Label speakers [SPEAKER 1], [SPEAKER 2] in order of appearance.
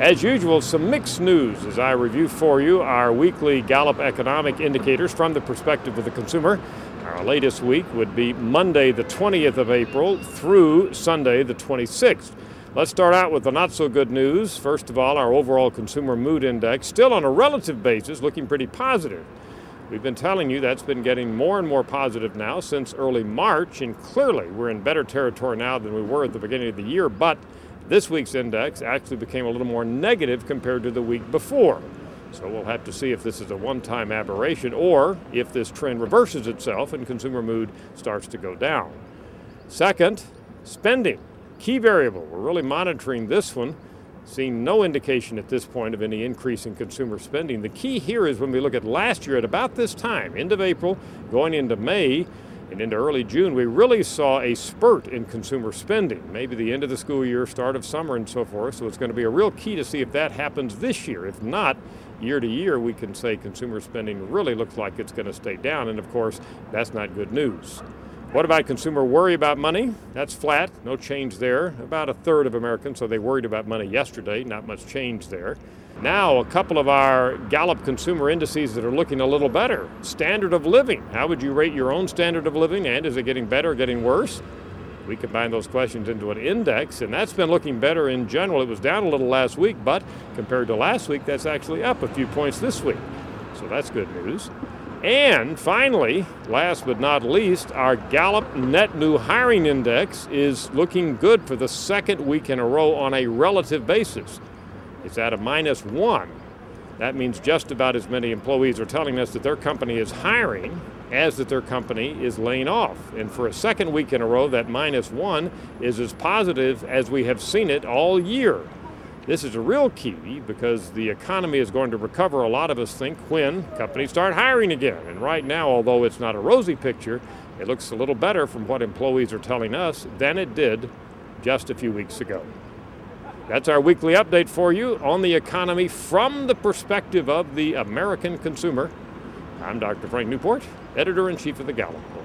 [SPEAKER 1] As usual, some mixed news as I review for you our weekly Gallup economic indicators from the perspective of the consumer. Our latest week would be Monday the 20th of April through Sunday the 26th. Let's start out with the not so good news. First of all, our overall consumer mood index, still on a relative basis, looking pretty positive. We've been telling you that's been getting more and more positive now since early March, and clearly we're in better territory now than we were at the beginning of the year, but this week's index actually became a little more negative compared to the week before. So we'll have to see if this is a one-time aberration or if this trend reverses itself and consumer mood starts to go down. Second, spending. Key variable. We're really monitoring this one, seeing no indication at this point of any increase in consumer spending. The key here is when we look at last year at about this time, end of April, going into May, and into early June, we really saw a spurt in consumer spending, maybe the end of the school year, start of summer, and so forth. So it's going to be a real key to see if that happens this year. If not, year to year, we can say consumer spending really looks like it's going to stay down. And of course, that's not good news. What about consumer worry about money? That's flat, no change there. About a third of Americans, so they worried about money yesterday, not much change there. Now, a couple of our Gallup consumer indices that are looking a little better. Standard of living. How would you rate your own standard of living, and is it getting better or getting worse? We combine those questions into an index, and that's been looking better in general. It was down a little last week, but compared to last week, that's actually up a few points this week. So that's good news. And finally, last but not least, our Gallup Net New Hiring Index is looking good for the second week in a row on a relative basis. It's at a -1. That means just about as many employees are telling us that their company is hiring as that their company is laying off. And for a second week in a row, that -1 is as positive as we have seen it all year. This is a real key because the economy is going to recover, a lot of us think, when companies start hiring again. And right now, although it's not a rosy picture, it looks a little better from what employees are telling us than it did just a few weeks ago. That's our weekly update for you on the economy from the perspective of the American consumer. I'm Dr. Frank Newport, Editor-in-Chief of the Gallup Poll.